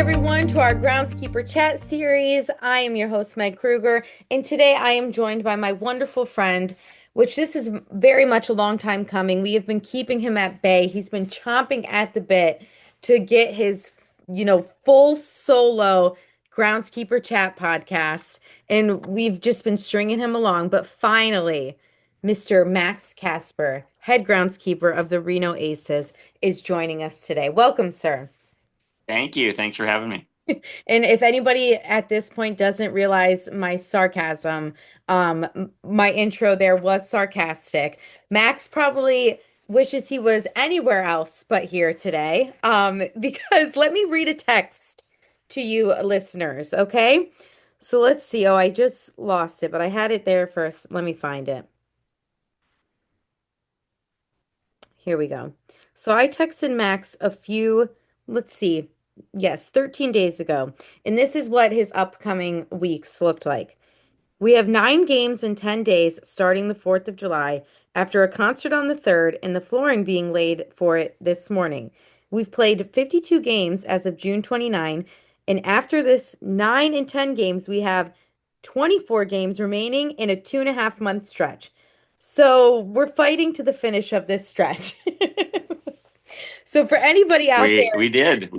everyone, to our Groundskeeper chat series. I am your host, Meg Kruger, and today I am joined by my wonderful friend, which this is very much a long time coming. We have been keeping him at bay. He's been chomping at the bit to get his, full solo Groundskeeper chat podcast, and we've just been stringing him along. But finally, Mr. Max Casper, head groundskeeper of the Reno Aces, is joining us today. Welcome, sir. Thank you. Thanks for having me. And if anybody at this point doesn't realize my sarcasm, my intro there was sarcastic. Max probably wishes he was anywhere else but here today. Because let me read a text to you listeners, okay? So let's see. Oh, I just lost it, but I had it there first. Let me find it. Here we go. So I texted Max a few, let's see, yes, 13 days ago. And this is what his upcoming weeks looked like. We have 9 games in 10 days starting the 4th of July after a concert on the 3rd and the flooring being laid for it this morning. We've played 52 games as of June 29, and after this 9 and 10 games, we have 24 games remaining in a 2.5 month stretch. So we're fighting to the finish of this stretch. So for anybody out We there, did.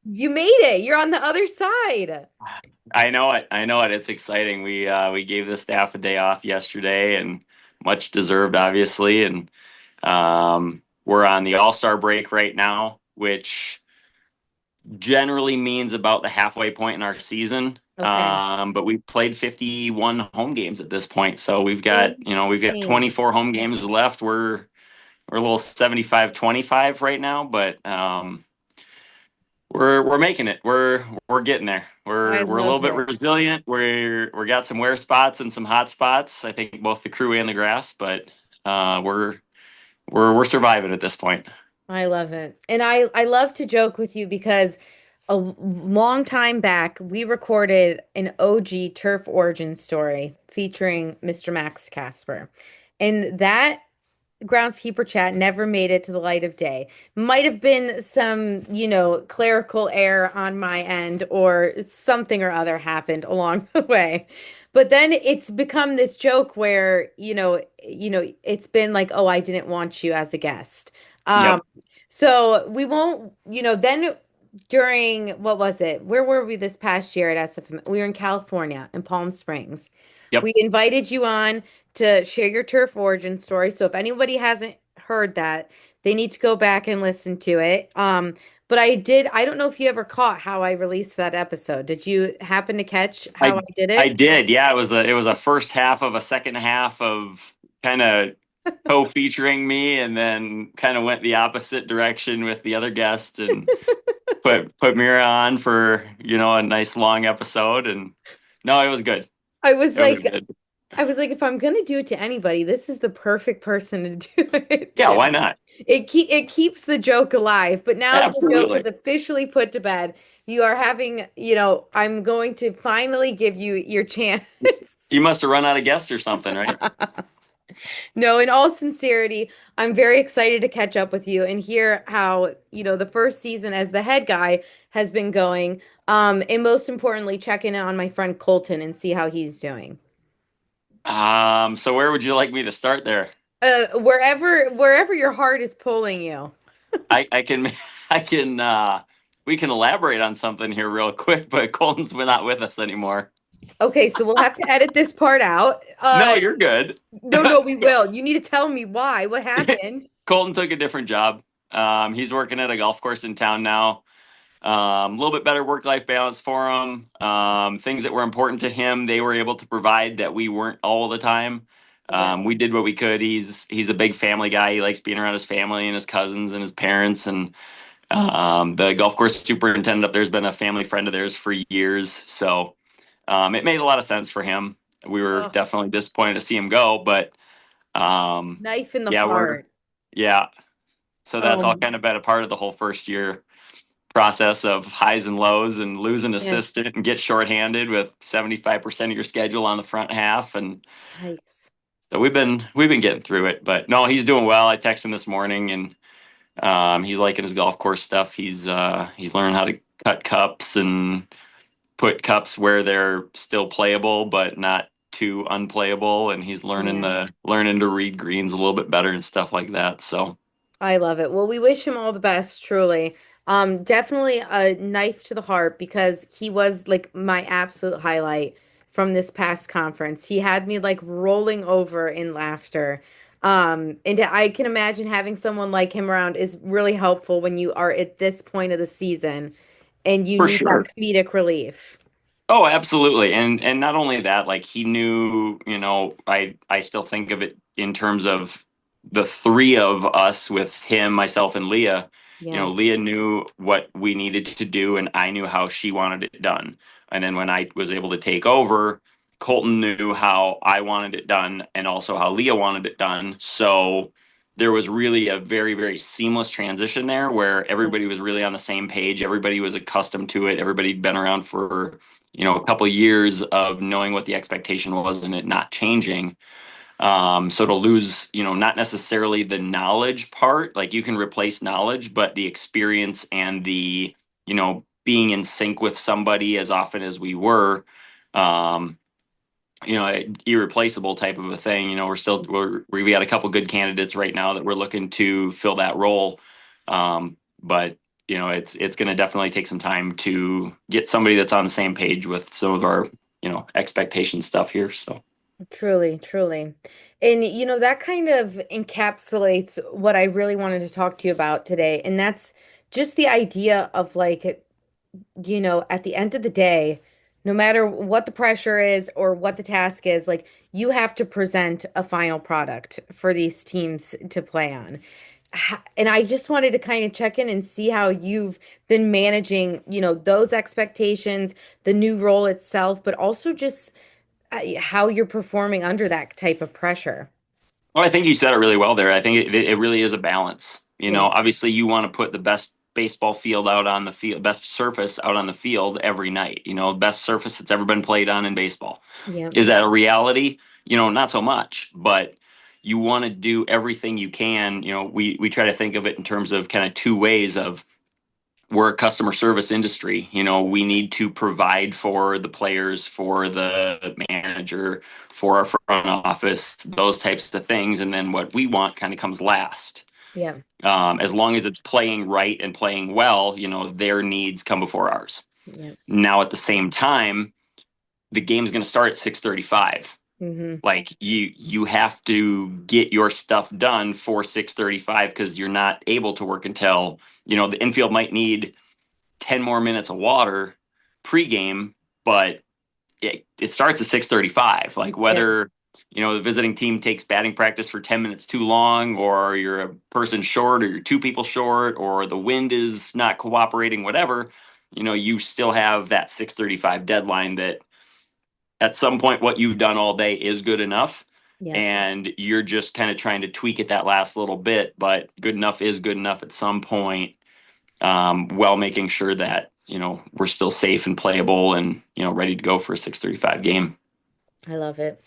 you made it. You're on the other side. I know it. I know it. It's exciting. We gave the staff a day off yesterday, and much deserved, obviously. And we're on the All-Star break right now, which generally means about the halfway point in our season. Okay. But we've played 51 home games at this point, so we've got Insane. 24 home games left. We're a little 75-25 right now, but we're making it. We're getting there. I We're a little love bit it. resilient. We got some wear spots and some hot spots. I think both the crew and the grass, but we're surviving at this point. I love it. And I love to joke with you because a long time back we recorded an OG turf origin story featuring Mr. Max Casper. And that groundskeeper chat never made it to the light of day. Might have been some, clerical error on my end or something or other happened along the way. But then it's become this joke where, it's been like, oh, I didn't want you as a guest. Um, Yep. so we won't, then during what was it? Where were we this past year at SFMA? We were in California in Palm Springs. Yep. We invited you on to share your turf origin story. So if anybody hasn't heard that, they need to go back and listen to it. But I don't know if you ever caught how I released that episode. Did you happen to catch how I I did I it? did. Yeah, it was a first half of a second half of kind of co-featuring me, and then kind of went the opposite direction with the other guest and put Mira on for a nice long episode. And no, it was good. I was It was like, good. I was like, if I'm gonna do it to anybody, this is the perfect person to do it Yeah, to. why not? It keeps the joke alive, but now that the joke is Absolutely. officially put to bed, you are having, I'm going to finally give you your chance. You must have run out of guests or something, right? No, in all sincerity, I'm very excited to catch up with you and hear how, the first season as the head guy has been going. And most importantly, check in on my friend Colton and see how he's doing. So where would you like me to start there? Wherever your heart is pulling you. I can I can we can elaborate on something here real quick, but Colton's not with us anymore. Okay, so we'll have to edit this part out. No, you're good. No, no, we will. You need to tell me why. What happened? Colton took a different job. He's working at a golf course in town now. A little bit better work-life balance for him. Things that were important to him, they were able to provide that we weren't all the time. Okay. We did what we could. He's a big family guy. He likes being around his family and his cousins and his parents. And the golf course superintendent up there's been a family friend of theirs for years. So it made a lot of sense for him. We were Oh, definitely disappointed to see him go, but knife in the yeah, heart. yeah. So that's all Oh, kind of been a part of the whole first year process of highs and lows and lose an yeah. assistant and get shorthanded with 75% of your schedule on the front half. And Yikes. so we've been getting through it, but no, he's doing well. I texted him this morning, and he's liking his golf course stuff. He's learning how to cut cups and put cups where they're still playable but not too unplayable, and he's Yeah. learning to read greens a little bit better and stuff like that. So I love it. Well, we wish him all the best, truly. Definitely a knife to the heart because he was like my absolute highlight from this past conference. He had me like rolling over in laughter. And I can imagine having someone like him around is really helpful when you are at this point of the season and you for need that sure. comedic relief. Oh, absolutely. And not only that, like he knew, I still think of it in terms of the three of us with him, myself, and Leah. Yeah. Leah knew what we needed to do, and I knew how she wanted it done. And then when I was able to take over, Colton knew how I wanted it done and also how Leah wanted it done. So there was really a very, very seamless transition there where Yeah. everybody was really on the same page. Everybody was accustomed to it. Everybody'd been around for a couple of years of knowing what the expectation was and it not changing. So to lose, not necessarily the knowledge part, like you can replace knowledge, but the experience and being in sync with somebody as often as we were, um, irreplaceable type of a thing. We got a couple good candidates right now that we're looking to fill that role. But it's going to definitely take some time to get somebody that's on the same page with some of our expectation stuff here. So Truly, truly. And that kind of encapsulates what I really wanted to talk to you about today. And that's just the idea of like, at the end of the day, no matter what the pressure is or what the task is, like you have to present a final product for these teams to play on. And I just wanted to kind of check in and see how you've been managing, those expectations, the new role itself, but also just how you're performing under that type of pressure. well, I think you said it really well there. I think it really is a balance. Yeah. Obviously you want to put the best baseball field out on the field, best surface out on the field every night. Best surface that's ever been played on in baseball. Yeah. Is that a reality? Not so much, but you want to do everything you can. We try to think of it in terms of kind of two ways of we're a customer service industry. We need to provide for the players, for the manager, for our front office, those types of things. And then what we want kind of comes last. Yeah. As long as it's playing right and playing well, their needs come before ours. Yeah. Now, at the same time, the game's going to start at 6:35. Hmm. Like you have to get your stuff done for 6:35 because you're not able to work until the infield might need 10 more minutes of water pregame, but it starts at 6:35. Like Yeah. whether the visiting team takes batting practice for 10 minutes too long, or you're a person short, or you're two people short, or the wind is not cooperating, whatever, you still have that 6:35 deadline that at some point what you've done all day is good enough, Yeah. and you're just kind of trying to tweak it that last little bit, but good enough is good enough at some point, while making sure that we're still safe and playable and ready to go for a 6:35 game. I love it.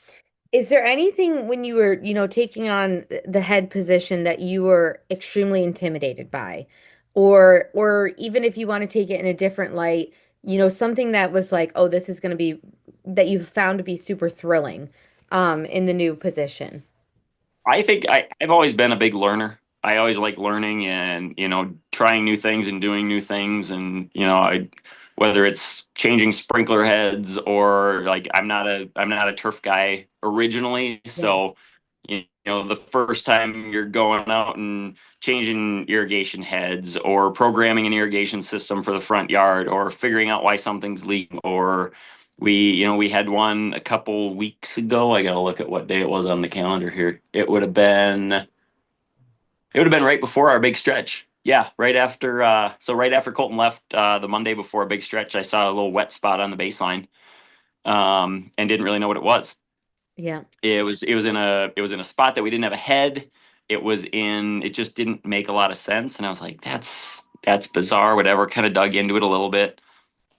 Is there anything when you were, taking on the head position that you were extremely intimidated by? Or even if you want to take it in a different light, something that was like, oh, this is going to be that you've found to be super thrilling in the new position. I think I've always been a big learner. I always like learning and trying new things and doing new things, and whether it's changing sprinkler heads or like I'm not a turf guy originally, Yeah. so the first time you're going out and changing irrigation heads or programming an irrigation system for the front yard or figuring out why something's leaking, or we had one a couple weeks ago. I gotta look at what day it was on the calendar here. It would have been right before our big stretch. Yeah, right after Colton left, the Monday before a big stretch, I saw a little wet spot on the baseline, and didn't really know what it was. Yeah. It was in a spot that we didn't have a head. It just didn't make a lot of sense, and I was like, that's bizarre. Whatever. Kind of dug into it a little bit.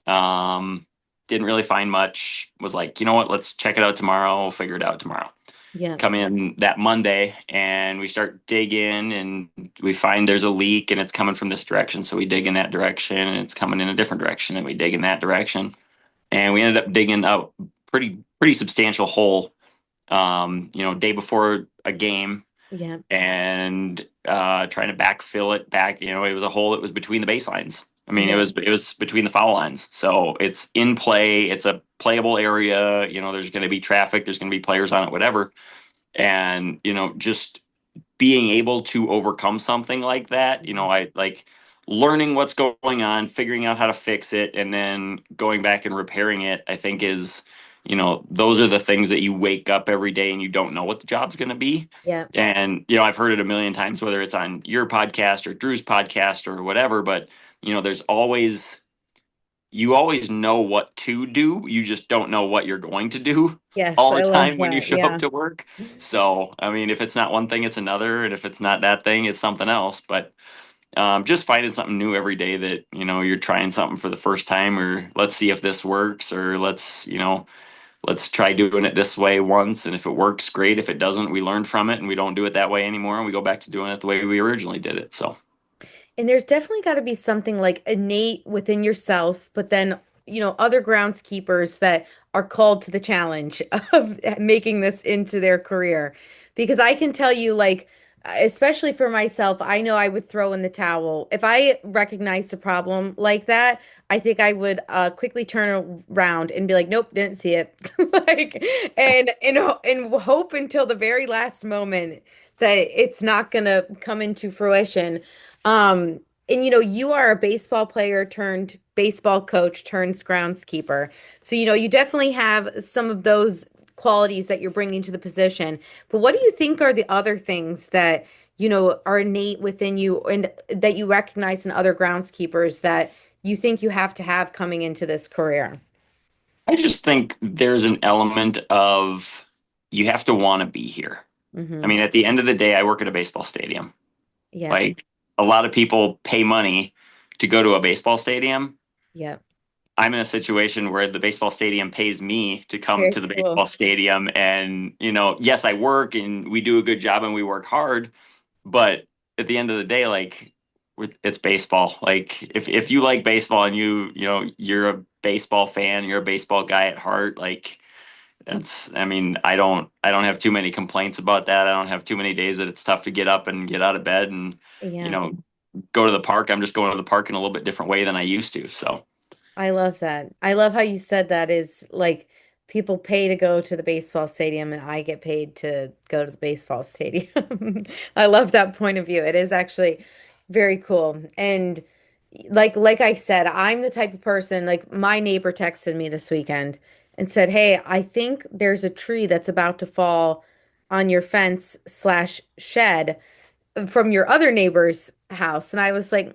Um, didn't really find much. Was like, you know what? Let's check it out tomorrow. Figure it out tomorrow. Yeah. come in that Monday and we start digging and we find there's a leak and it's coming from this direction. So we dig in that direction and it's coming in a different direction and we dig in that direction. And we ended up digging a pretty substantial hole, day before a game Yeah. and trying to backfill it back. It was a hole that was between the baselines. I mean, Yeah. it was between the foul lines. So it's in play. It's a playable area. There's going to be traffic. There's going to be players on it, whatever. And just being able to overcome something like that, I like learning what's going on, figuring out how to fix it, and then going back and repairing it, I think is, those are the things that you wake up every day and you don't know what the job's going to be. Yeah. And, I've heard it a million times, whether it's on your podcast or Drew's podcast or whatever, but, there's always, you always know what to do. You just don't know what you're going to do Yes, all I the love time when you that. show up Yeah. to work. So, I mean, if it's not one thing, it's another. And if it's not that thing, it's something else. But just finding something new every day that, you're trying something for the first time, or let's see if this works, or let's try doing it this way once. And if it works, great. If it doesn't, we learn from it and we don't do it that way anymore. And we go back to doing it the way we originally did it. So, And there's definitely got to be something like innate within yourself, but then, other groundskeepers that are called to the challenge of making this into their career. Because I can tell you, like, especially for myself, I know I would throw in the towel. If I recognized a problem like that, I think I would quickly turn around and be like, nope, didn't see it. Like, and hope until the very last moment that it's not gonna come into fruition. Um, and you are a baseball player turned baseball coach turned groundskeeper. So, you definitely have some of those qualities that you're bringing to the position. But what do you think are the other things that, are innate within you and that you recognize in other groundskeepers that you think you have to have coming into this career? I just think there's an element of you have to want to be here. I Mm-hmm. mean, at the end of the day, I work at a baseball stadium. Yep. Like a lot of people pay money to go to a baseball stadium. Yep. I'm in a situation where the baseball stadium pays me to come Very to the cool. baseball stadium. And, yes, I work and we do a good job and we work hard. But at the end of the day, like it's baseball. Like if you like baseball and you're a baseball fan, you're a baseball guy at heart, like I mean, I don't have too many complaints about that. I don't have too many days that it's tough to get up and get out of bed and, you Yeah. know, go to the park. I'm just going to the park in a little bit different way than I used to. So, I love that. I love how you said that is like people pay to go to the baseball stadium and I get paid to go to the baseball stadium. I love that point of view. It is actually very cool. And like I said, I'm the type of person like my neighbor texted me this weekend and said, "Hey, I think there's a tree that's about to fall on your fence slash shed from your other neighbor's house." And I was like,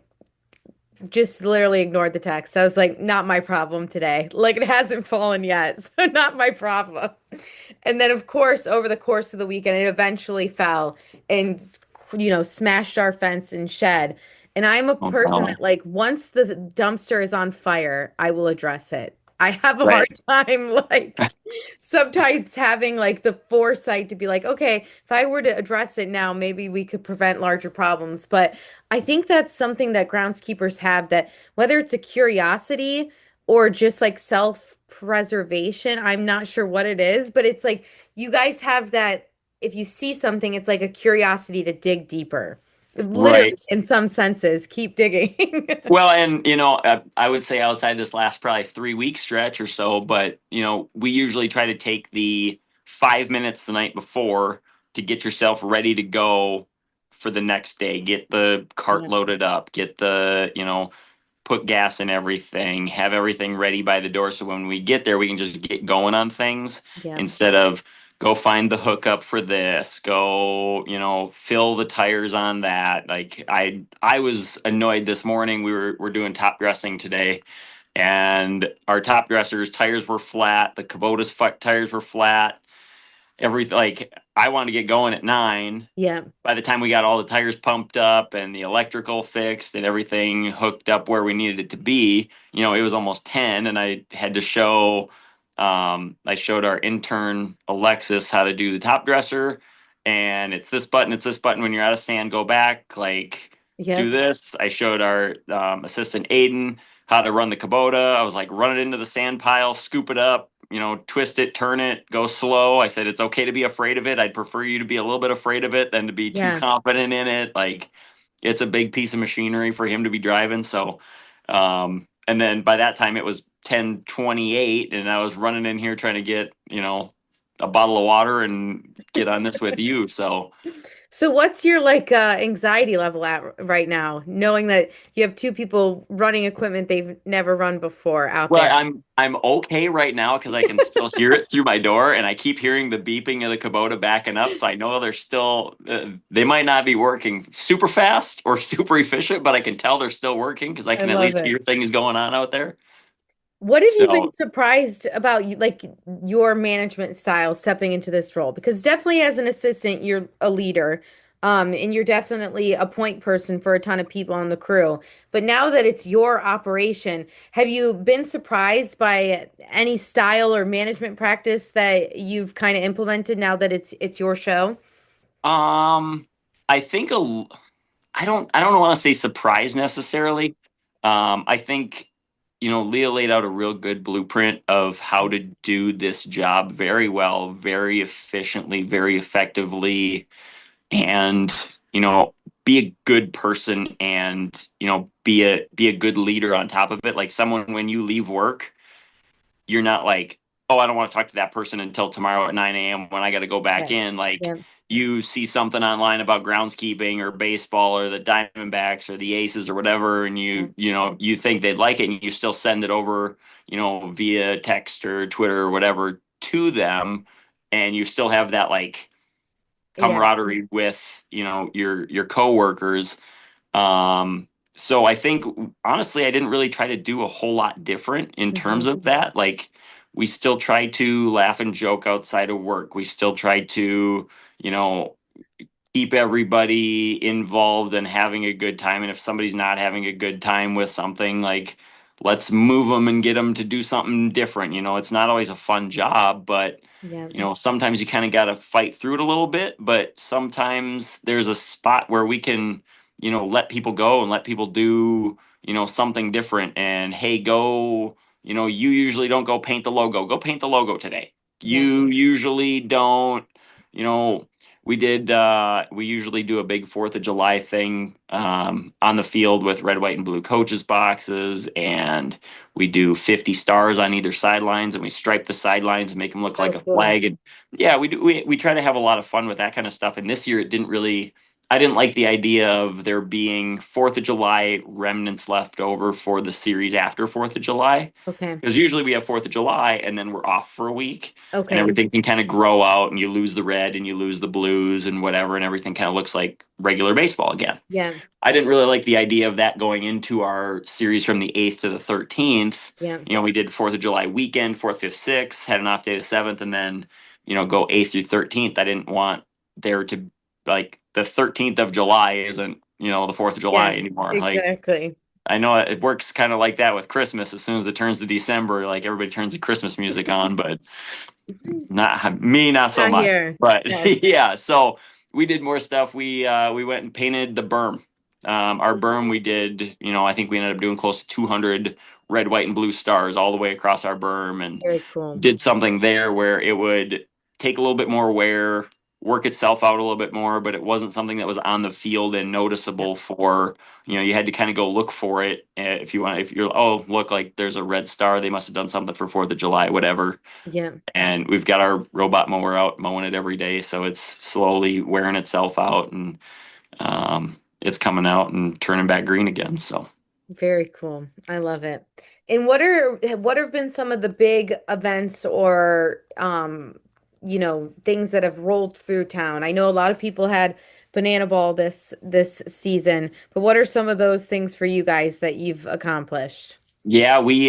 just literally ignored the text. I was like, not my problem today. Like it hasn't fallen yet, so not my problem. And then, of course, over the course of the weekend, it eventually fell and, smashed our fence and shed. And I'm a oh, person no. that, like, once the dumpster is on fire, I will address it. I have a hard Right. time, like, sometimes having, like, the foresight to be like, okay, if I were to address it now, maybe we could prevent larger problems. But I think that's something that groundskeepers have that whether it's a curiosity or just like self-preservation, I'm not sure what it is, but it's like you guys have that if you see something, it's like a curiosity to dig deeper. Literally, Right. in some senses, keep digging. Well, and I would say outside this last probably 3 week stretch or so, but we usually try to take the 5 minutes the night before to get yourself ready to go for the next day. Get the cart Yeah, loaded up, get the, put gas in everything, have everything ready by the door so when we get there we can just get going on things yeah, instead of go find the hookup for this, go, fill the tires on that. Like I was annoyed this morning. We're doing top dressing today and our top dressers tires were flat, the Kubota's tires were flat. Everything like I wanted to get going at 9. yeah, By the time we got all the tires pumped up and the electrical fixed and everything hooked up where we needed it to be, it was almost 10 and I had to show I showed our intern Alexis how to do the top dresser, and it's this button. When you're out of sand, go back, like do Yep. this. I showed our assistant Aiden how to run the Kubota. I was like, run it into the sand pile, scoop it up, twist it, turn it, go slow. I said it's okay to be afraid of it. I'd prefer you to be a little bit afraid of it than to be too Yeah. confident in it. Like it's a big piece of machinery for him to be driving. So, and then by that time it was 10:28, and I was running in here trying to get, a bottle of water and get on this with you. So, So what's your like anxiety level at right now, knowing that you have two people running equipment they've never run before out well, there? I'm okay right now because I can still hear it through my door, and I keep hearing the beeping of the Kubota backing up. So I know they're still they might not be working super fast or super efficient, but I can tell they're still working because I I can at love least it. hear things going on out there. What have you been So, surprised about like your management style stepping into this role? Because definitely as an assistant, you're a leader, and you're definitely a point person for a ton of people on the crew. But now that it's your operation, have you been surprised by any style or management practice that you've kind of implemented now that it's your show? um, I think I don't want to say surprise necessarily. I think, Leah laid out a real good blueprint of how to do this job very well, very efficiently, very effectively, and, be a good person and, be a good leader on top of it. Like someone when you leave work, you're not like, oh, I don't want to talk to that person until tomorrow at 9 a.m. when I got to go back Yeah. in. Like Yeah. you see something online about groundskeeping or baseball or the Diamondbacks or the Aces or whatever, and Yeah. you think they'd like it, and you still send it over, via text or Twitter or whatever to them, and you still have that like Yeah. camaraderie with, your coworkers. So I think honestly, I didn't really try to do a whole lot different in terms Hmm. of that. Like we still try to laugh and joke outside of work. We still try to, you know, keep everybody involved and having a good time. And if somebody's not having a good time with something, like let's move them and get them to do something different. It's not always a fun job, but Yeah. sometimes you kind of got to fight through it a little bit. But sometimes there's a spot where we can, let people go and let people do, something different. And hey, go. You usually don't go paint the logo. Go paint the logo today. Yeah. You usually don't, you know, we usually do a big Fourth of July thing on the field with red, white, and blue coaches boxes, and we do 50 stars on either sidelines, and we stripe the sidelines and make them look like So a cool. flag. And yeah, we do. We try to have a lot of fun with that kind of stuff. And this year, it didn't really. I didn't like the idea of there being Fourth of July remnants left over for the series after Fourth of July, Okay. because usually we have Fourth of July and then we're off for a week, and Okay. everything can kind of grow out, and you lose the red and you lose the blues and whatever, and everything kind of looks like regular baseball again. Yeah. I didn't really like the idea of that going into our series from the 8th to the 13th. Yeah. We did 4th of July weekend, 4th, 5th, 6th, had an off day the 7th, and then, go 8th through 13th. I didn't want there to, like, the 13th of July isn't, the 4th of July Yes, anymore. Like, exactly. I know it works kind of like that with Christmas. As soon as it turns to December, like everybody turns the Christmas music on, but not me, not so Not much. here. But Yes. yeah, so we did more stuff. We went and painted the berm. Our berm, we did. I think we ended up doing close to 200 red, white, and blue stars all the way across our berm, and Very cool. did something there where it would take a little bit more wear, work itself out a little bit more, but it wasn't something that was on the field and Yeah. noticeable for. You had to kind of go look for it if you want. If you're, oh, look, like there's a red star, they must have done something for 4th of July, whatever. Yeah. And we've got our robot mower out mowing it every day, so it's slowly wearing itself out, and it's coming out and turning back green again. So Very cool. I love it. And what have been some of the big events or things that have rolled through town? I know a lot of people had Banana Ball this season, but what are some of those things for you guys that you've accomplished? yeah, we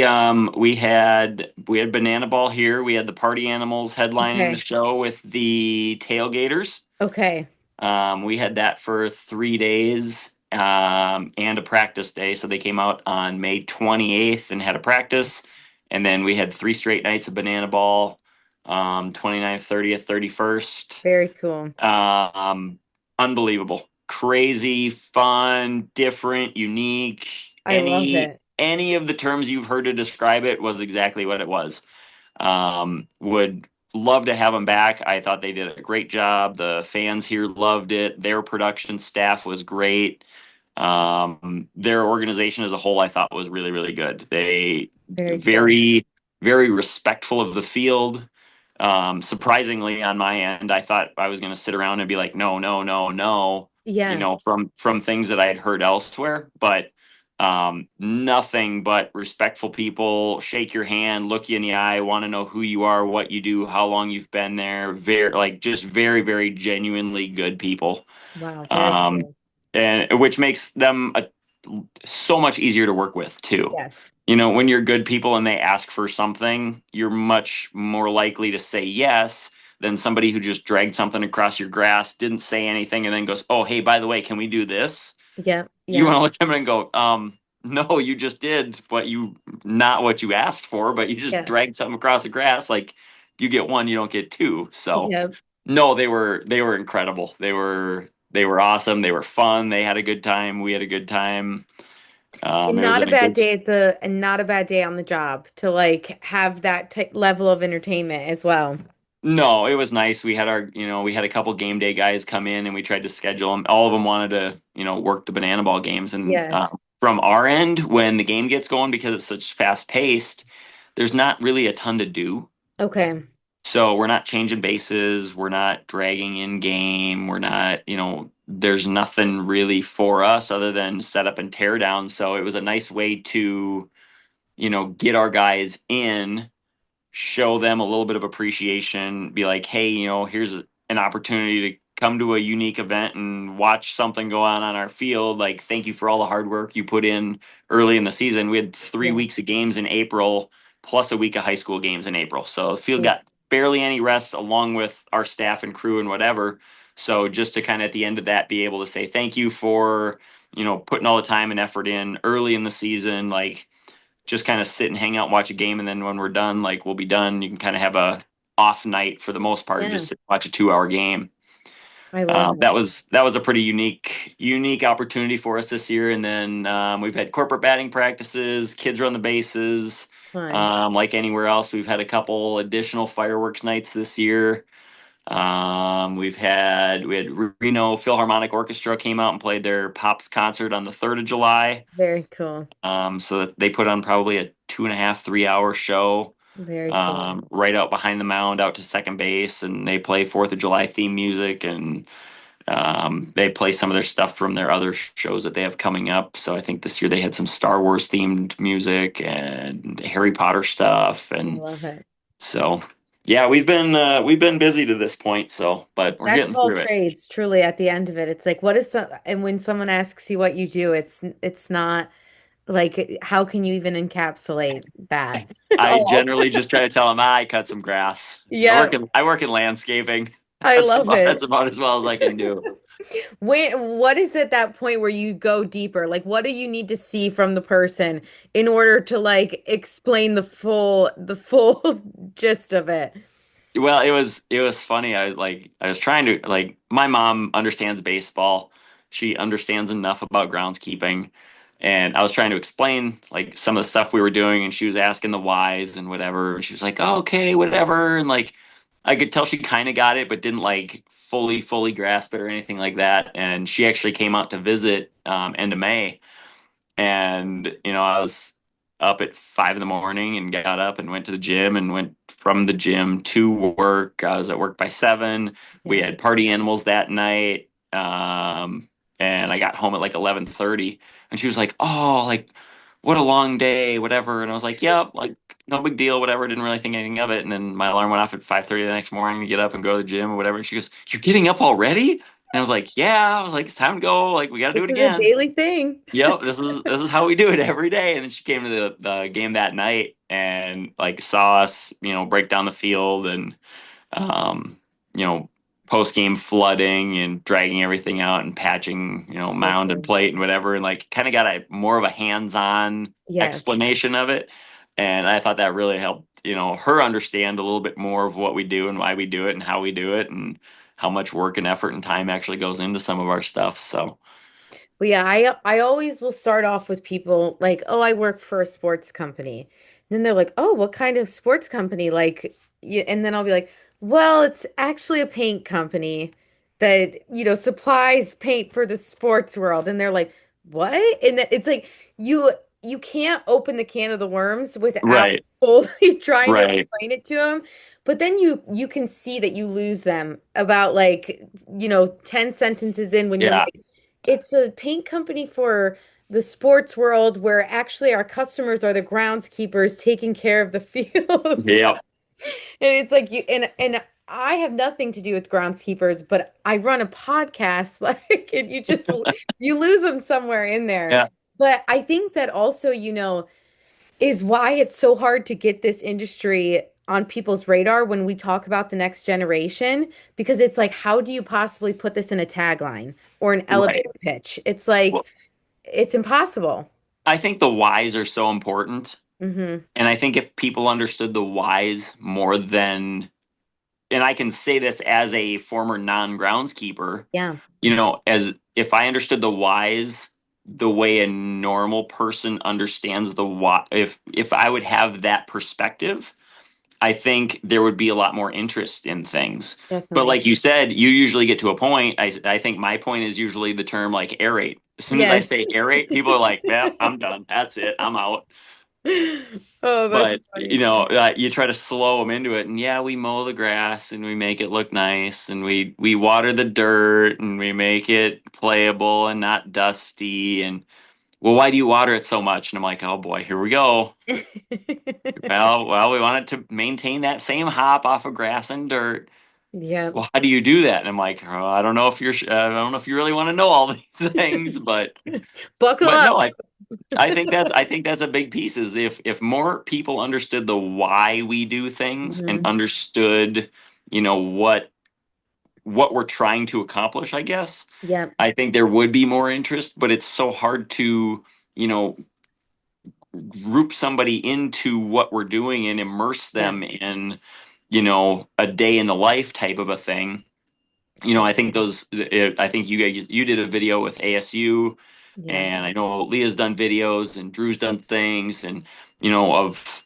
had Banana Ball here. We had the Party Animals headlining the Okay. show with the Tailgaters. Okay. We had that for 3 days, and a practice day. So they came out on May 28th and had a practice. And then we had 3 straight nights of banana ball, 29th, 30th, 31st. Very cool. Um, Unbelievable. Crazy, fun, different, unique. I love it. Any of the terms you've heard to describe it was exactly what it was. Would love to have them back. I thought they did a great job. The fans here loved it. Their production staff was great. Their organization as a whole, I thought was really, really good. They Very cool. very, very respectful of the field. Surprisingly, on my end, I thought I was going to sit around and be like, no, no, no, no, Yeah. from things that I had heard elsewhere. But nothing but respectful people, shake your hand, look you in the eye, want to know who you are, what you do, how long you've been there. Very, like, just very, very genuinely good people. Wow. Very Um, cool. and which makes them so much easier to work with too. Yes. When you're good people and they ask for something, you're much more likely to say yes than somebody who just dragged something across your grass, didn't say anything, and then goes, "Oh, hey, by the way, can we do this?" Yeah. You Yeah. want to look at them and go, no, you just did not what you asked for, but you just Yes. dragged something across the grass. Like, you get one, you don't get two. So Yeah. no, they were incredible. They were awesome. They were fun. They had a good time. We had a good time. And It was not a in a bad good. day and not a bad day on the job to like have that t level of entertainment as well. No, it was nice. We had a couple game day guys come in and we tried to schedule them. All of them wanted to, work the banana ball games. And Yes. from our end, when the game gets going, because it's such fast paced, there's not really a ton to do. Okay. So we're not changing bases. We're not dragging in game. We're not, there's nothing really for us other than set up and tear down. So it was a nice way to, get our guys in, show them a little bit of appreciation, be like, hey, here's an opportunity to come to a unique event and watch something go on our field. Like, thank you for all the hard work you put in early in the season. We had three Yeah. weeks of games in April, plus a week of high school games in April. So the field got Jeez. barely any rest along with our staff and crew and whatever. So just to kind of at the end of that be able to say thank you for, putting all the time and effort in early in the season, like just kind of sit and hang out and watch a game, and then when we're done, like, we'll be done. You can kind of have a off night for the most part and Yeah. just sit and watch a 2 hour game. I love That it. was a pretty unique opportunity for us this year. And then we've had corporate batting practices, kids run the bases. Fun. Like anywhere else, we've had a couple additional fireworks nights this year. We had Reno Philharmonic Orchestra came out and played their Pops concert on the 3rd of July. Very cool. So that they put on probably a 2.5, 3 hour show, Very cool. right out behind the mound, out to second base, and they play Fourth of July theme music, and they play some of their stuff from their other shows that they have coming up. So I think this year they had some Star Wars themed music and Harry Potter stuff, I and love it. so yeah, we've been busy to this point. So, but we're Jack getting of all through it. trades, truly at the end of it. It's like, what is so, and when someone asks you what you do, it's not like how can you even encapsulate that? I Oh, generally just try to tell them I cut some grass. I yeah, work in I work in landscaping. I love That's it. about as well as I can do. What is at that point where you go deeper? Like, what do you need to see from the person in order to like explain the full gist of it? Well, it was funny. I was trying to, like, my mom understands baseball. She understands enough about groundskeeping. And I was trying to explain like some of the stuff we were doing, and she was asking the whys and whatever. And she was like, oh, okay, whatever. And like I could tell she kind of got it, but didn't like fully grasp it or anything like that. And she actually came out to visit end of May. And, I was up at 5 in the morning and got up and went to the gym and went from the gym to work. I was at work by 7. We Yeah. had party animals that night. And I got home at like 11:30, and she was like, oh, like, what a long day, whatever. And I was like, yep, like, no big deal, whatever. Didn't really think anything of it. And then my alarm went off at 5:30 the next morning to get up and go to the gym or whatever. And she goes, you're getting up already? And I was like, yeah. I was like, it's time to go. Like, we got to do This it is a again. daily thing. Yep, this is how we do it every day. And then she came to the game that night and like saw us, break down the field, and um, you know, post game flooding and dragging everything out and patching, So mound and cool. plate and whatever, and like kind of got a more of a hands on Yes. explanation of it. And I thought that really helped, her understand a little bit more of what we do and why we do it and how we do it and how much work and effort and time actually goes into some of our stuff. So, Well, yeah, I always will start off with people like, "Oh, I work for a sports company." Then they're like, "Oh, what kind of sports company?" Like, and then I'll be like, "Well, it's actually a paint company that, supplies paint for the sports world." And they're like, "What?" And it's like you can't open the can of the worms without right, fully trying to right. explain it to them. But then you can see that you lose them about like, 10 sentences in when you're Yeah. like, it's a paint company for the sports world where actually our customers are the groundskeepers taking care of the fields. Yep. And it's like and I have nothing to do with groundskeepers, but I run a podcast like and you lose them somewhere in there. Yeah. But I think that also, is why it's so hard to get this industry on people's radar when we talk about the next generation, because it's like, how do you possibly put this in a tagline or an Right. elevator pitch? It's like, Well, it's impossible. I think the whys are so important. Hmm. And I think if people understood the whys more than, and I can say this as a former non-groundskeeper, Yeah, as if I understood the whys the way a normal person understands the why, if I would have that perspective, I think there would be a lot more interest in things. But definitely. like you said, you usually get to a point. I think my point is usually the term like aerate. As soon as I Yes. say aerate, people are like, "Yeah, I'm done. That's it. I'm out." Oh, But that's funny. you try to slow them into it, and yeah, we mow the grass and we make it look nice, and we water the dirt and we make it playable and not dusty. And well, why do you water it so much? And I'm like, oh boy, here we go. Well, we want it to maintain that same hop off of grass and dirt. Yep. Well, how do you do that? And I'm like, oh, I don't know if I don't know if you really want to know all these things, Buckle but up. no, I think that's a big piece is if more people understood the why we do things and Hmm. understood, what we're trying to accomplish, I guess, Yep. I think there would be more interest, but it's so hard to, you know, group somebody into what we're doing and immerse Yeah. them in, a day in the life type of a thing. I think I think you did a video with ASU, Yeah. and I know Leah's done videos and Drew's done things, and of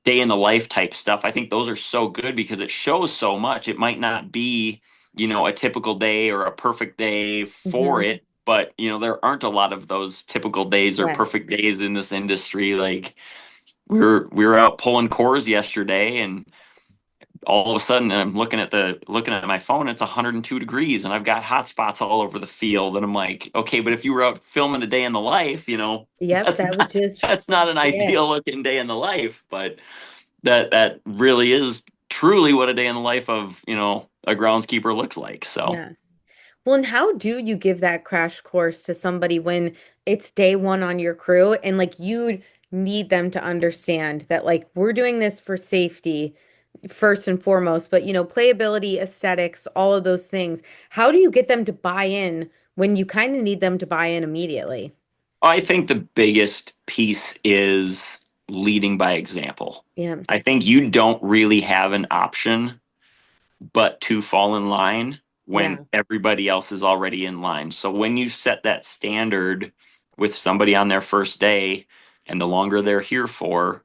day in the life type stuff. I think those are so good because it shows so much. It might not be, a typical day or a perfect day for Hmm. it, but there aren't a lot of those typical days or Yes. perfect days in this industry. Like we were out pulling cores yesterday, and all of a sudden I'm looking at my phone. It's 102 degrees, and I've got hot spots all over the field. And I'm like, okay, but if you were out filming a day in the life, Yep. That would just, that's not an yeah. ideal looking day in the life. But that really is truly what a day in the life of a groundskeeper looks like. So Yes. Well, and how do you give that crash course to somebody when it's day one on your crew and like you need them to understand that like we're doing this for safety first and foremost, but playability, aesthetics, all of those things. How do you get them to buy in when you kind of need them to buy in immediately? I think the biggest piece is leading by example. Yeah. I think you don't really have an option but to fall in line when Yeah. everybody else is already in line. So when you set that standard with somebody on their first day, and the longer they're here for,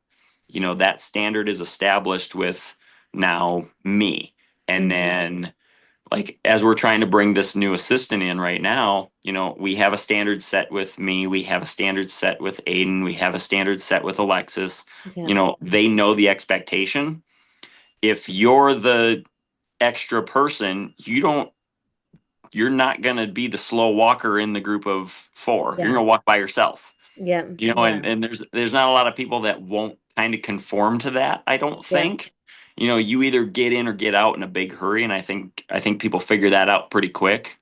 that standard is established with now me. And Hmm. then, like, as we're trying to bring this new assistant in right now, we have a standard set with me, we have a standard set with Aiden, we have a standard set with Alexis. Yeah. They know the expectation. If you're the extra person, you're not going to be the slow walker in the group of four. You're Yeah. going to walk by yourself. Yeah. And Yeah. there's not a lot of people that won't kind of conform to that, I don't Yeah. think. You either get in or get out in a big hurry, and I think people figure that out pretty quick.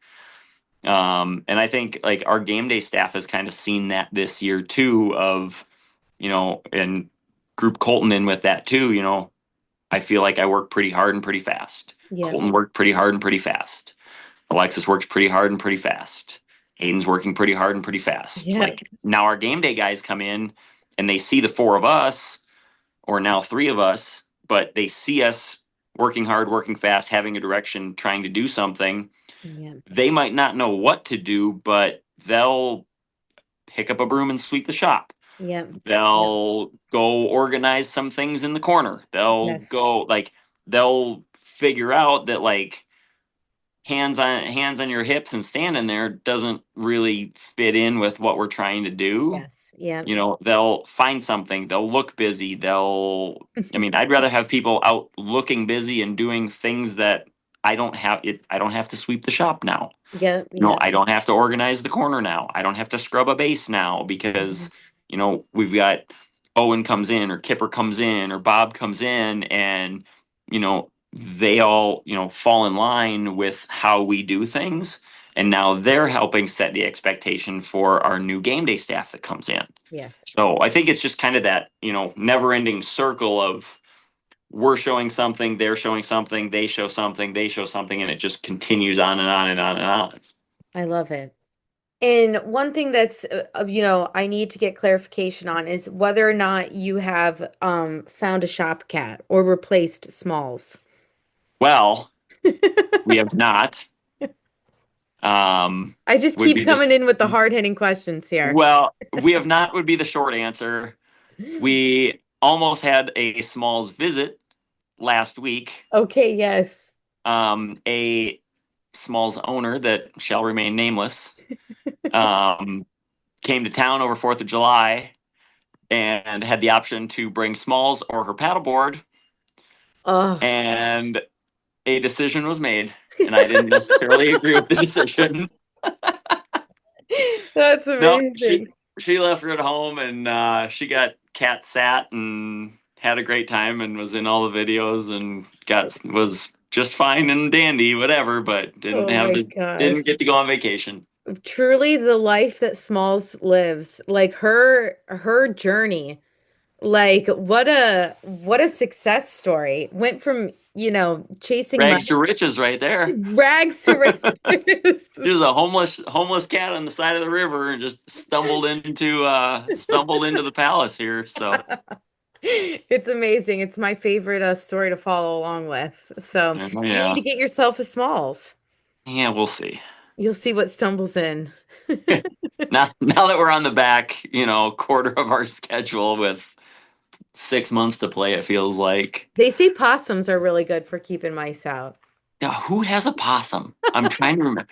And I think like our game day staff has kind of seen that this year too of, and group Colton in with that too, I feel like I work pretty hard and pretty fast. Yeah. Colton worked pretty hard and pretty fast. Alexis works pretty hard and pretty fast. Aiden's working pretty hard and pretty fast. Yeah. Like now our game day guys come in and they see the four of us. or now three of us, but they see us working hard, working fast, having a direction, trying to do something. Yeah. They might not know what to do, but they'll pick up a broom and sweep the shop. Yeah. Yeah. They'll go organize some things in the corner. They'll Yes. go like they'll figure out that like hands on your hips and standing there doesn't really fit in with what we're trying to do. Yes. Yeah. You know, they'll find something, they'll look busy, I mean, I'd rather have people out looking busy and doing things that I don't have to sweep the shop now. Yeah. You know, Yeah. I don't have to organize the corner now. I don't have to scrub a base now Mhm. because, you know, we've got Owen comes in or Kipper comes in or Bob comes in and, you know, they all, you know, fall in line with how we do things. And now they're helping set the expectation for our new game day staff that comes in. Yes. So I think it's just kind of that, you know, never ending circle of we're showing something, they're showing something, they show something, they show something, and it just continues on and on and on and on. I love it. And one thing that's, I need to get clarification on is whether or not you have found a shop cat or replaced Smalls. Well, we have not. I just Would keep be the coming in with the hard-hitting questions here. well, we have not would be the short answer. We almost had a Smalls visit last week. Okay, yes. A Smalls owner that shall remain nameless um, came to town over 4th of July and had the option to bring Smalls or her paddleboard, Oh, and a decision was made. And I didn't necessarily agree with the decision. that's No, amazing. she left her at home and she got cat sat and had a great time and was in all the videos and got was just fine and dandy, whatever, but Oh my gosh. didn't get to go on vacation. Truly the life that Smalls lives. Like her journey. Like what a success story. Went from, chasing Rags to mice, riches right there. rags to riches. She was a homeless cat on the side of the river and just stumbled into the palace here. So It's amazing. It's my favorite story to follow along with. So you need yeah. to get yourself a Smalls. Yeah, we'll see. You'll see what stumbles in. Now that we're on the back, you know, quarter of our schedule with 6 months to play, it feels like. They say possums are really good for keeping mice out. Yeah, who has a possum? I'm trying to remember.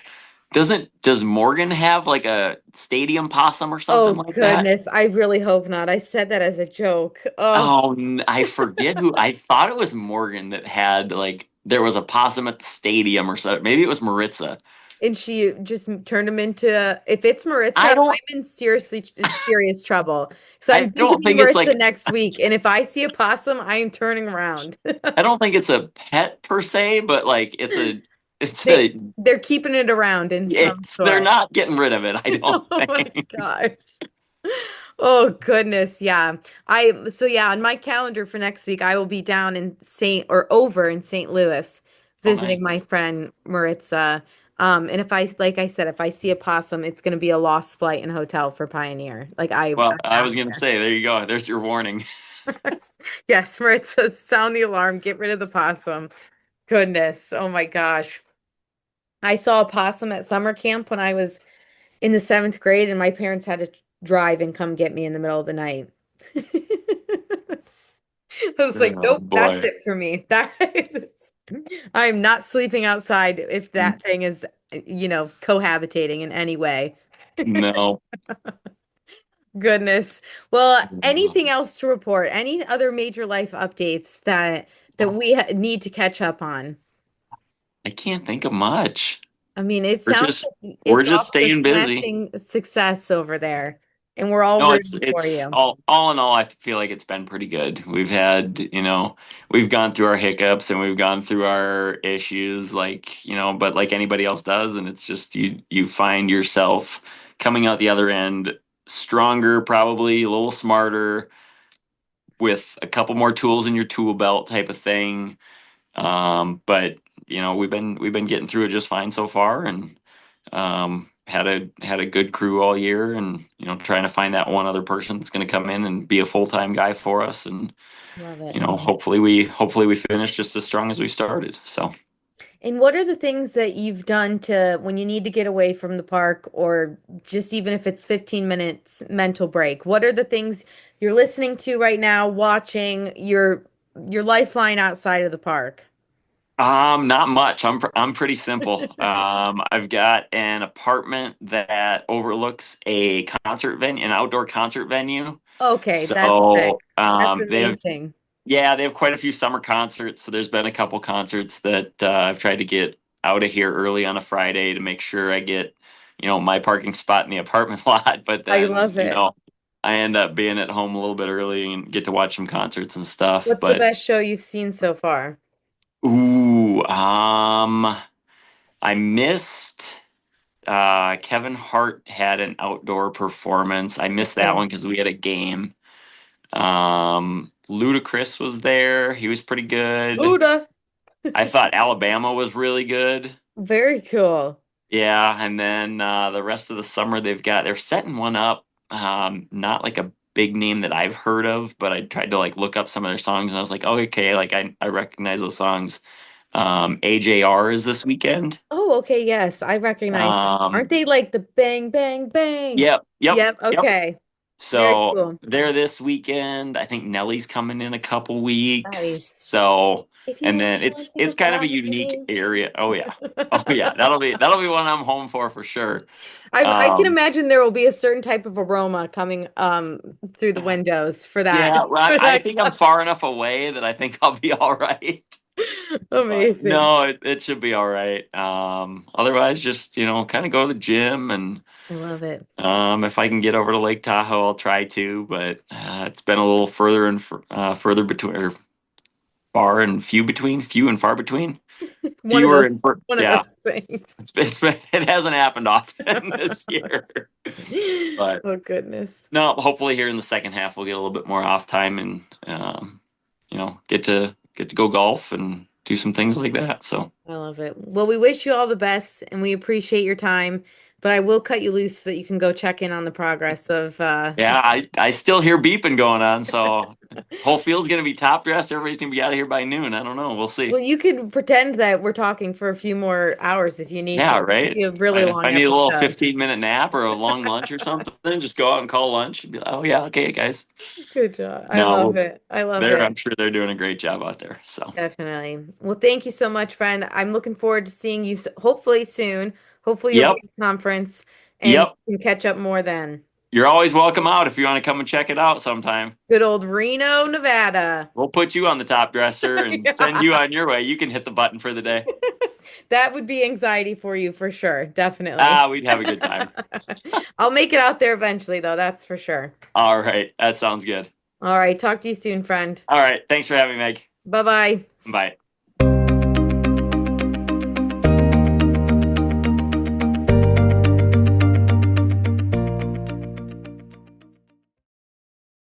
Does Morgan have like a stadium possum or something Oh like that? goodness, I really hope not. I said that as a joke. Oh, Oh, I forget who. I thought it was Morgan that had like there was a possum at the stadium or something. Maybe it was Maritza. and she just turned him into, if it's Maritza, I don't. I'm in serious trouble. So I I'm don't visiting think it's Maritza like. next week, and if I see a possum, I am turning around. I don't think it's a pet per se, but like it's a. It's They a. they're keeping it around in some They're sort. not getting rid of it. I don't Oh my think. gosh. Oh goodness, yeah. Yeah, on my calendar for next week, I will be down in Saint or over in St. Louis Oh, visiting my nice. friend Maritza. And if I, like I said, if I see a possum, it's going to be a lost flight and hotel for Pioneer. Like Well, I'm I out was of gonna say, there you go. There's your warning. there. Yes, Maritza, sound the alarm, get rid of the possum. Goodness. Oh my gosh. I saw a possum at summer camp when I was in the seventh grade, and my parents had to drive and come get me in the middle of the night. I was like, Oh nope, that's boy. it for me. I'm not sleeping outside if that thing is, cohabitating in any way. No. Goodness. Well, anything else to report? Any other major life updates that we need to catch up on? I can't think of much. I mean, it We're sounds just like we're it's just off to staying busy. smashing success over there, and we're all No, rooting for it's you. all in all, I feel like it's been pretty good. We've had, you know, we've gone through our hiccups and we've gone through our issues like, you know, but like anybody else does, and it's just you find yourself coming out the other end stronger, probably a little smarter, with a couple more tools in your tool belt type of thing. But you know, we've been getting through it just fine so far, and had a good crew all year, and you know, trying to find that one other person that's going to come in and be a full time guy for us, and Love it. you know, hopefully we finish just as strong as we started. So. And what are the things that you've done to when you need to get away from the park or just even if it's 15 minutes mental break? What are the things you're listening to right now, watching your lifeline outside of the park? Not much. I'm pretty simple. I've got an apartment that overlooks a concert venue, an outdoor concert venue. Okay, that's sick. So, That's they have, amazing. yeah, they have quite a few summer concerts. So there's been a couple concerts that I've tried to get out of here early on a Friday to make sure I get, my parking spot in the apartment lot. But I then, love it. I end up being at home a little bit early and get to watch some concerts and stuff. What's the But best show you've seen so far? ooh, I missed. Kevin Hart had an outdoor performance. I missed that Okay. one because we had a game. Ludacris was there. He was pretty good. Buddha. I thought Alabama was really good. Very cool. Yeah, and then the rest of the summer they're setting one up. Not like a big name that I've heard of, but I tried to like look up some of their songs and I was like, oh, okay, like I recognize those songs. AJR is this weekend. Oh, okay, yes, I recognize them. Aren't Um, they like the bang, bang, bang? yep, yep, Yep, yep. okay. Very So cool. they're this weekend. I think Nelly's coming in a couple Nice. weeks. So, If you and want then to take a it's kind of a ride with unique me. area. Oh yeah. Oh yeah. That'll be one I'm home for sure. I can Um, imagine there will be a certain type of aroma coming through the windows for that yeah, well, for I that think I'm far enough away that I think I'll be all right. But Amazing. no, it should be all right. Otherwise, just kind of go to the gym and I love it. if I can get over to Lake Tahoe, I'll try to. But it's been a little further and further between, or few and far between. One of Fewer those and far, one of yeah. those things. It hasn't happened often this year, but Oh goodness. no. Hopefully, here in the second half, we'll get a little bit more off time and get to go golf and do some things like that. So I love it. Well, we wish you all the best and we appreciate your time, but I will cut you loose so that you can go check in on the progress of yeah, I still hear beeping going on. So whole field's gonna be top dressed. Everybody's gonna be out of here by noon. I don't know. We'll see. well, you could pretend that we're talking for a few more hours if you need to. Yeah, It could right. be a really If I long need a little episode. 15-minute nap or a long lunch or something, just go out and call lunch and be like, oh yeah, okay, guys. Good job. I No, love well, it. I love it. I'm sure they're doing a great job out there. So, Definitely. Well, thank you so much, friend. I'm looking forward to seeing you hopefully soon. Hopefully you'll be yep, at the conference and yep. we can catch up more then. You're always welcome out if you want to come and check it out sometime. Good old Reno, Nevada. We'll put you on the top dresser and send you Yeah. on your way. You can hit the button for the day. That would be anxiety for you for sure. Definitely. We'd have a good time. I'll make it out there eventually, though. That's for sure. All right, that sounds good. All right. Talk to you soon, friend. All right, thanks for having me, Meg. Bye bye. Bye.